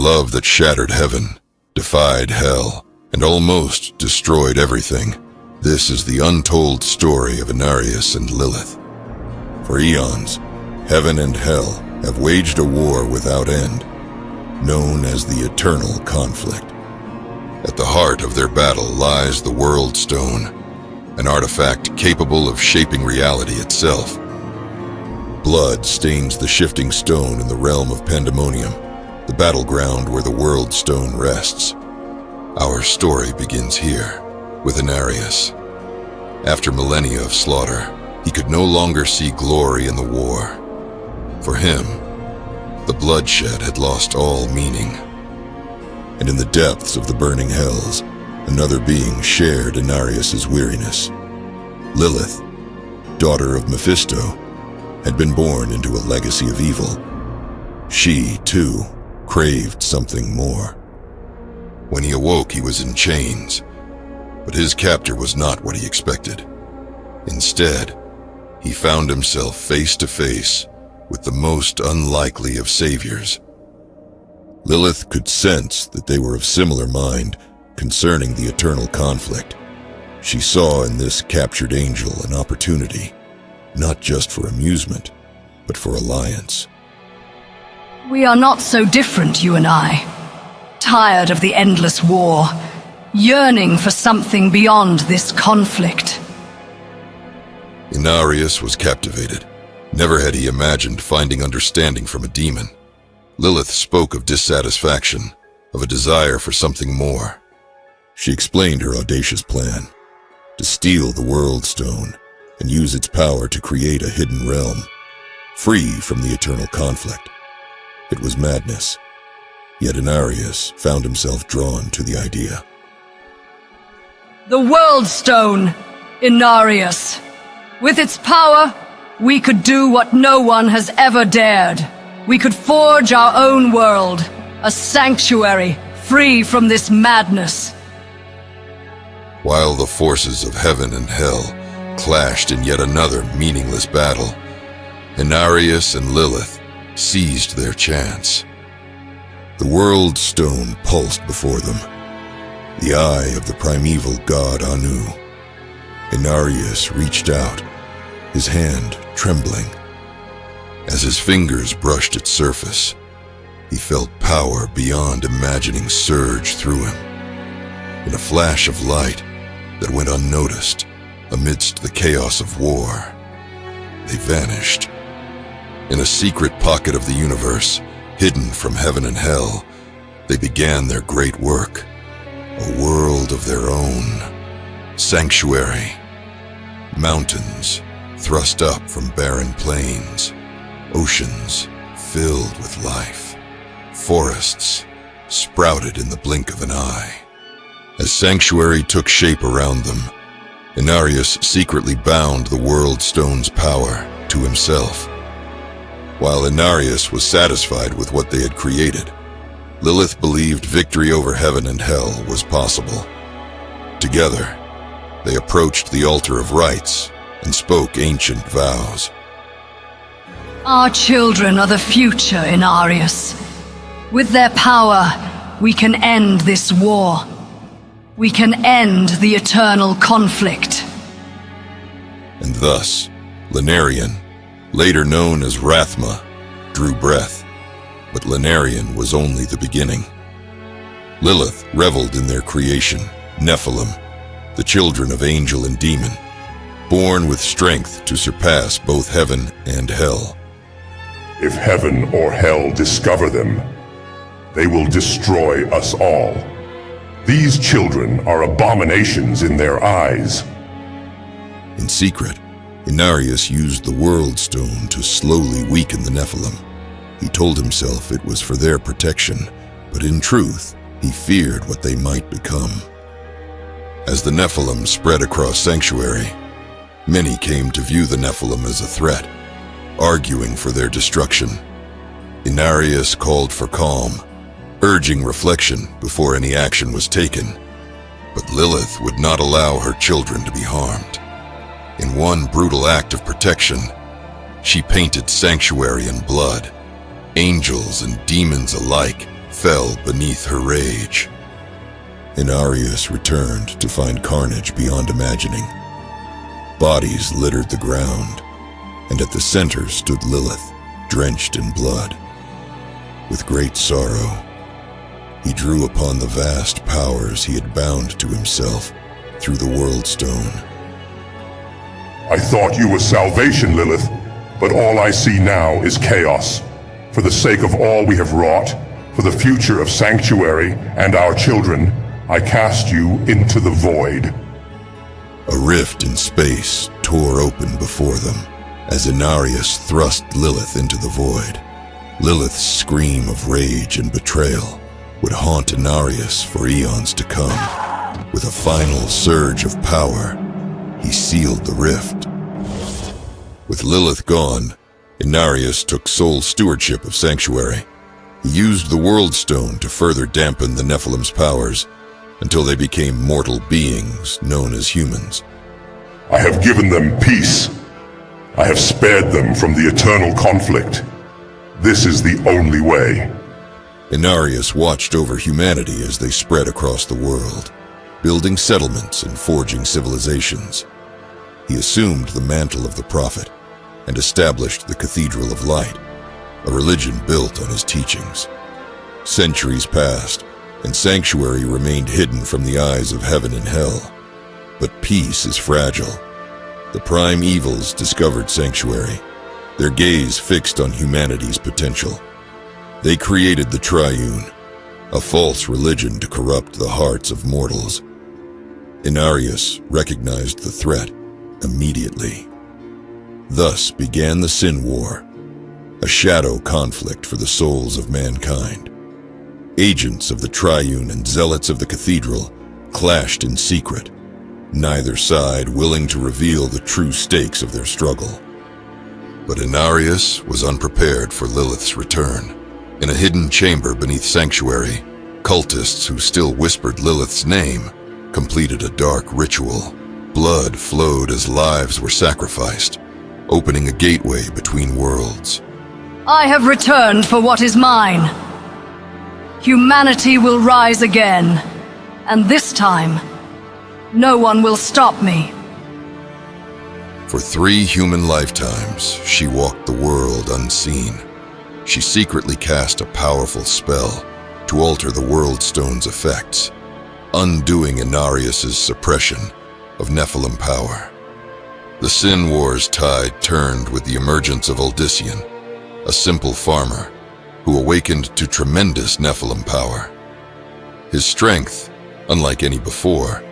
love that shattered heaven, defied hell, and almost destroyed everything. This is the untold story of Inarius and Lilith. For eons, heaven and hell have waged a war without end, known as the Eternal Conflict. At the heart of their battle lies the Worldstone, an artifact capable of shaping reality itself. Blood stains the shifting stone in the realm of Pandemonium, the battleground where the Worldstone rests. Our story begins here, with Inarius. After millennia of slaughter, he could no longer see glory in the war. For him, the bloodshed had lost all meaning. And in the depths of the burning hells, another being shared Inarius' weariness. Lilith, daughter of Mephisto, had been born into a legacy of evil. She, too, craved something more. When he awoke, he was in chains, but his captor was not what he expected. Instead, he found himself face to face with the most unlikely of saviors. Lilith could sense that they were of similar mind concerning the eternal conflict. She saw in this captured angel an opportunity, not just for amusement, but for alliance. We are not so different, you and I. Tired of the endless war, yearning for something beyond this conflict. Inarius was captivated. Never had he imagined finding understanding from a demon. Lilith spoke of dissatisfaction, of a desire for something more. She explained her audacious plan, to steal the Worldstone and use its power to create a hidden realm, free from the eternal conflict. It was madness, yet Inarius found himself drawn to the idea. The Worldstone, Inarius. With its power, we could do what no one has ever dared. We could forge our own world, a sanctuary free from this madness. While the forces of heaven and hell clashed in yet another meaningless battle, Inarius and Lilith seized their chance. The Worldstone pulsed before them, the eye of the primeval god Anu. Inarius reached out, his hand trembling. As his fingers brushed its surface, he felt power beyond imagining surge through him. In a flash of light that went unnoticed amidst the chaos of war, they vanished. In a secret pocket of the universe, hidden from heaven and hell, they began their great work, a world of their own. Sanctuary. Mountains thrust up from barren plains. Oceans filled with life. Forests sprouted in the blink of an eye. As Sanctuary took shape around them, Inarius secretly bound the Worldstone's power to himself. While Inarius was satisfied with what they had created, Lilith believed victory over heaven and hell was possible. Together, they approached the altar of rites and spoke ancient vows. Our children are the future, Inarius. With their power, we can end this war. We can end the eternal conflict. And thus, Lunarian, later known as Rathma, drew breath. But Lunarian was only the beginning. Lilith reveled in their creation, Nephilim, the children of angel and demon, born with strength to surpass both heaven and hell. If heaven or hell discover them, they will destroy us all. These children are abominations in their eyes. In secret, Inarius used the Worldstone to slowly weaken the Nephilim. He told himself it was for their protection, but in truth, he feared what they might become. As the Nephilim spread across Sanctuary, many came to view the Nephilim as a threat, arguing for their destruction. Inarius called for calm, urging reflection before any action was taken. But Lilith would not allow her children to be harmed. In one brutal act of protection, she painted Sanctuary in blood. Angels and demons alike fell beneath her rage. Inarius returned to find carnage beyond imagining. Bodies littered the ground, and at the center stood Lilith, drenched in blood. With great sorrow, he drew upon the vast powers he had bound to himself through the Worldstone. I thought you were salvation, Lilith, but all I see now is chaos. For the sake of all we have wrought, for the future of Sanctuary and our children, I cast you into the void. A rift in space tore open before them as Inarius thrust Lilith into the void. Lilith's scream of rage and betrayal would haunt Inarius for eons to come. With a final surge of power, he sealed the rift. With Lilith gone, Inarius took sole stewardship of Sanctuary. He used the Worldstone to further dampen the Nephilim's powers until they became mortal beings known as humans. I have given them peace. I have spared them from the eternal conflict. This is the only way. Inarius watched over humanity as they spread across the world, building settlements and forging civilizations. He assumed the mantle of the prophet and established the Cathedral of Light, a religion built on his teachings. Centuries passed, and Sanctuary remained hidden from the eyes of heaven and hell. But peace is fragile. The prime evils discovered Sanctuary, their gaze fixed on humanity's potential. They created the Triune, a false religion to corrupt the hearts of mortals. Inarius recognized the threat immediately. Thus began the Sin War, a shadow conflict for the souls of mankind. Agents of the Triune and zealots of the Cathedral clashed in secret, neither side willing to reveal the true stakes of their struggle. But Inarius was unprepared for Lilith's return. In a hidden chamber beneath Sanctuary, cultists who still whispered Lilith's name completed a dark ritual. Blood flowed as lives were sacrificed, opening a gateway between worlds. I have returned for what is mine. Humanity will rise again, and this time, no one will stop me. For 3 human lifetimes, she walked the world unseen. She secretly cast a powerful spell to alter the Worldstone's effects, undoing Inarius's suppression of Nephilim power. The Sin War's tide turned with the emergence of Uldyssian, a simple farmer who awakened to tremendous Nephilim power. His strength, unlike any before,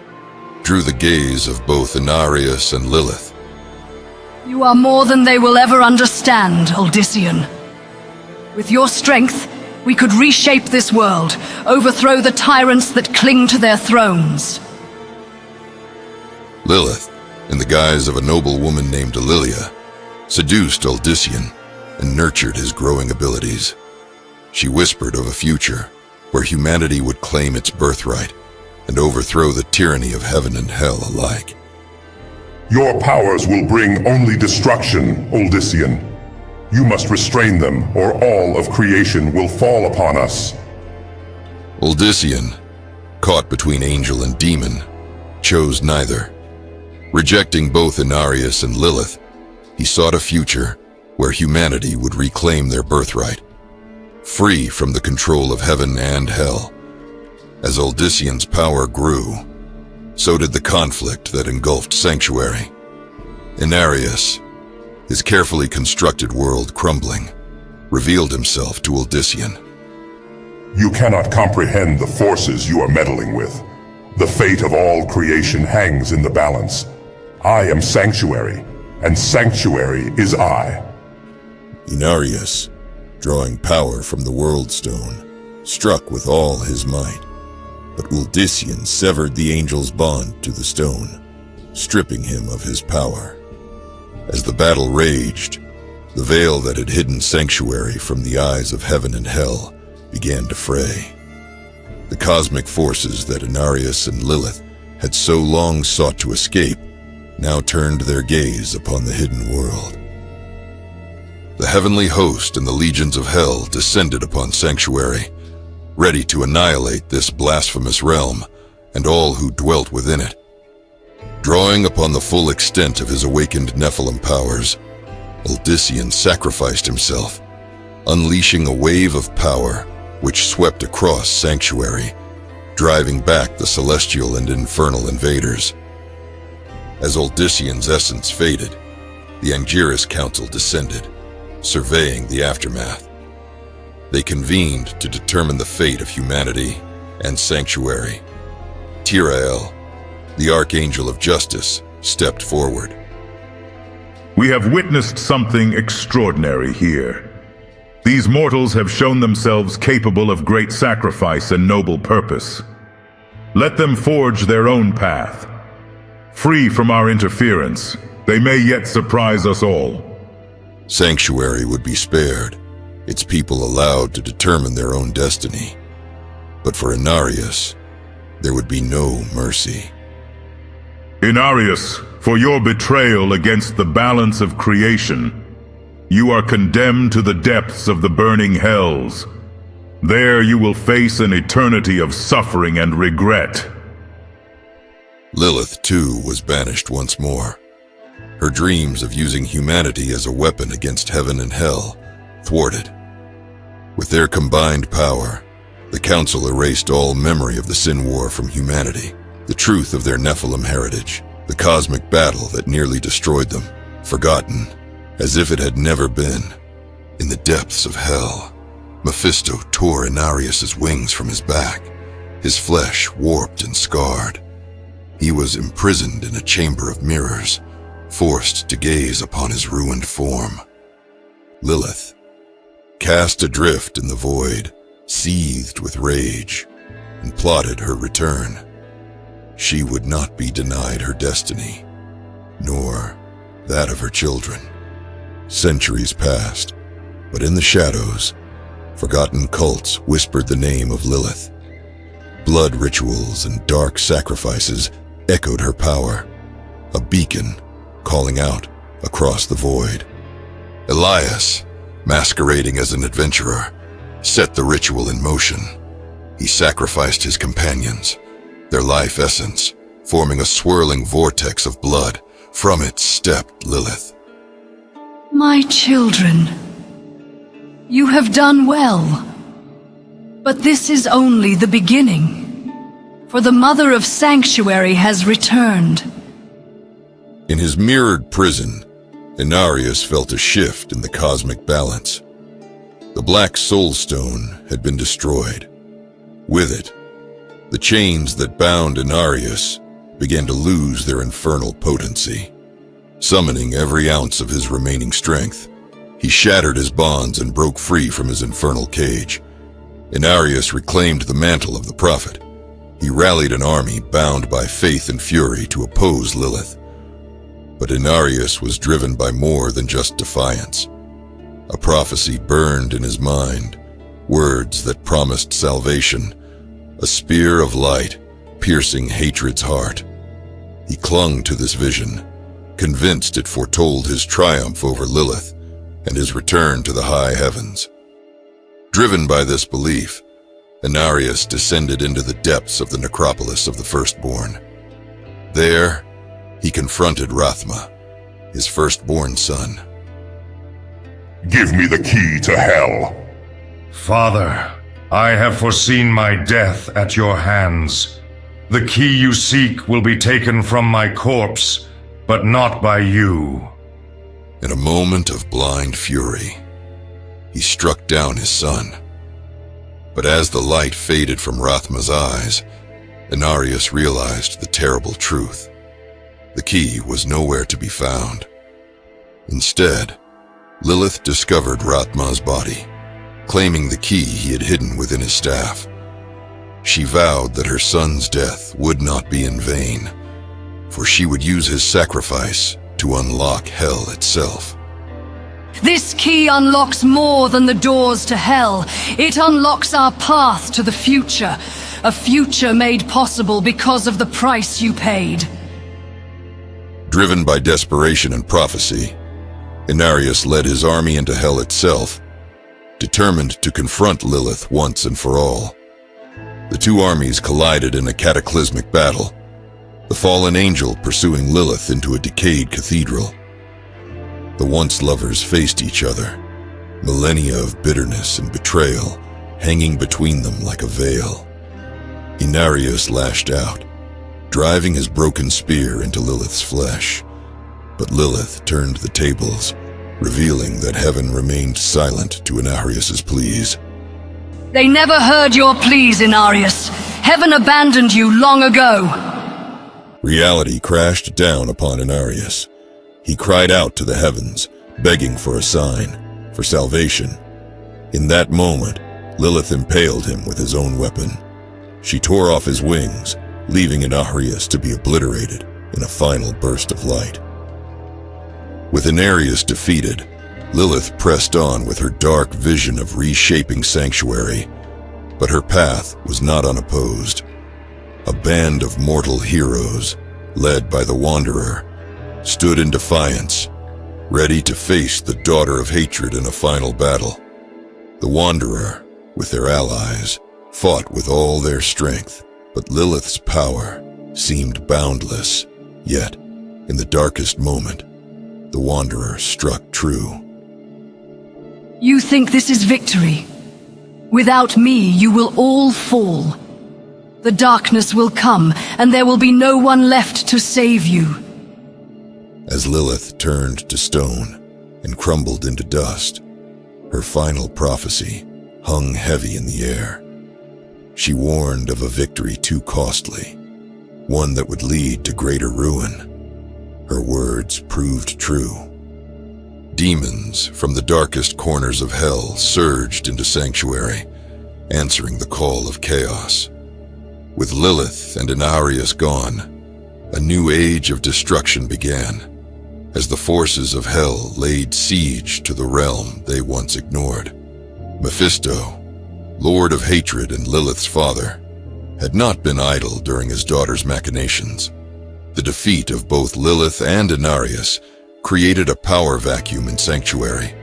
drew the gaze of both Inarius and Lilith. You are more than they will ever understand, Uldyssian. With your strength, we could reshape this world, overthrow the tyrants that cling to their thrones. Lilith, in the guise of a noble woman named Lilia, seduced Uldyssian and nurtured his growing abilities. She whispered of a future where humanity would claim its birthright and overthrow the tyranny of heaven and hell alike. Your powers will bring only destruction, Uldyssian. You must restrain them, or all of creation will fall upon us. Uldyssian, caught between angel and demon, chose neither. Rejecting both Inarius and Lilith, he sought a future where humanity would reclaim their birthright, free from the control of heaven and hell. As Uldyssian's power grew, so did the conflict that engulfed Sanctuary. Inarius, his carefully constructed world crumbling, revealed himself to Uldyssian. You cannot comprehend the forces you are meddling with. The fate of all creation hangs in the balance. I am Sanctuary, and Sanctuary is I. Inarius, drawing power from the Worldstone, struck with all his might. But Uldyssian severed the angel's bond to the stone, stripping him of his power. As the battle raged, the veil that had hidden Sanctuary from the eyes of heaven and hell began to fray. The cosmic forces that Inarius and Lilith had so long sought to escape now turned their gaze upon the hidden world. The heavenly host and the legions of hell descended upon Sanctuary, ready to annihilate this blasphemous realm and all who dwelt within it. Drawing upon the full extent of his awakened Nephilim powers, Odyssean sacrificed himself, unleashing a wave of power which swept across Sanctuary, driving back the celestial and infernal invaders. As Odyssean's essence faded, the Angiris Council descended, surveying the aftermath. They convened to determine the fate of humanity and Sanctuary. Tirael, the Archangel of Justice, stepped forward. We have witnessed something extraordinary here. These mortals have shown themselves capable of great sacrifice and noble purpose. Let them forge their own path. Free from our interference, they may yet surprise us all. Sanctuary would be spared, its people allowed to determine their own destiny. But for Inarius, there would be no mercy. Inarius, for your betrayal against the balance of creation, you are condemned to the depths of the burning hells. There you will face an eternity of suffering and regret. Lilith, too, was banished once more. Her dreams of using humanity as a weapon against heaven and hell thwarted. With their combined power, the Council erased all memory of the Sin War from humanity, the truth of their Nephilim heritage, the cosmic battle that nearly destroyed them, forgotten, as if it had never been. In the depths of hell, Mephisto tore Inarius's wings from his back, his flesh warped and scarred. He was imprisoned in a chamber of mirrors, forced to gaze upon his ruined form. Lilith, cast adrift in the void, seethed with rage, and plotted her return. She would not be denied her destiny, nor that of her children. Centuries passed, but in the shadows, forgotten cults whispered the name of Lilith. Blood rituals and dark sacrifices echoed her power, a beacon calling out across the void. Elias, masquerading as an adventurer, set the ritual in motion. He sacrificed his companions, their life essence, forming a swirling vortex of blood. From it stepped Lilith. My children, you have done well. But this is only the beginning, for the Mother of Sanctuary has returned. In his mirrored prison, Inarius felt a shift in the cosmic balance. The Black Soulstone had been destroyed. With it, the chains that bound Inarius began to lose their infernal potency. Summoning every ounce of his remaining strength, he shattered his bonds and broke free from his infernal cage. Inarius reclaimed the mantle of the prophet. He rallied an army bound by faith and fury to oppose Lilith. But Inarius was driven by more than just defiance. A prophecy burned in his mind, words that promised salvation, a spear of light piercing hatred's heart. He clung to this vision, convinced it foretold his triumph over Lilith and his return to the high heavens. Driven by this belief, Inarius descended into the depths of the necropolis of the Firstborn. There, he confronted Rathma, his firstborn son. Give me the key to hell. Father, I have foreseen my death at your hands. The key you seek will be taken from my corpse, but not by you. In a moment of blind fury, he struck down his son. But as the light faded from Rathma's eyes, Inarius realized the terrible truth. The key was nowhere to be found. Instead, Lilith discovered Rathma's body, claiming the key he had hidden within his staff. She vowed that her son's death would not be in vain, for she would use his sacrifice to unlock hell itself. This key unlocks more than the doors to hell. It unlocks our path to the future, a future made possible because of the price you paid. Driven by desperation and prophecy, Inarius led his army into hell itself, determined to confront Lilith once and for all. two armies collided in a cataclysmic battle, the Fallen Angel pursuing Lilith into a decayed cathedral. The once lovers faced each other, millennia of bitterness and betrayal hanging between them like a veil. Inarius lashed out, driving his broken spear into Lilith's flesh, but Lilith turned the tables, revealing that heaven remained silent to Inarius's pleas. They never heard your pleas, Inarius. Heaven abandoned you long ago. Reality crashed down upon Inarius. He cried out to the heavens, begging for a sign, for salvation. In that moment, Lilith impaled him with his own weapon. She tore off his wings, leaving Inarius to be obliterated in a final burst of light. With Inarius defeated, Lilith pressed on with her dark vision of reshaping Sanctuary, but her path was not unopposed. A band of mortal heroes, led by the Wanderer, stood in defiance, ready to face the Daughter of Hatred in a final battle. The Wanderer, with their allies, fought with all their strength, but Lilith's power seemed boundless. Yet, in the darkest moment, the Wanderer struck true. You think this is victory? Without me, you will all fall. The darkness will come, and there will be no one left to save you. As Lilith turned to stone and crumbled into dust, her final prophecy hung heavy in the air. She warned of a victory too costly, one that would lead to greater ruin. Her words proved true. Demons from the darkest corners of hell surged into Sanctuary, answering the call of chaos. With Lilith and Inarius gone, a new age of destruction began, as the forces of hell laid siege to the realm they once ignored. Mephisto, Lord of Hatred and Lilith's father, had not been idle during his daughter's machinations. The defeat of both Lilith and Inarius created a power vacuum in Sanctuary,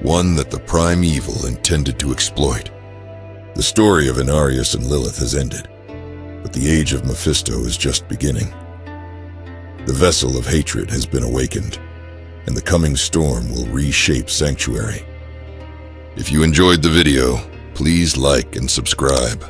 one that the prime evil intended to exploit. The story of Inarius and Lilith has ended, but the age of Mephisto is just beginning. The vessel of hatred has been awakened, and the coming storm will reshape Sanctuary. If you enjoyed the video, please like and subscribe.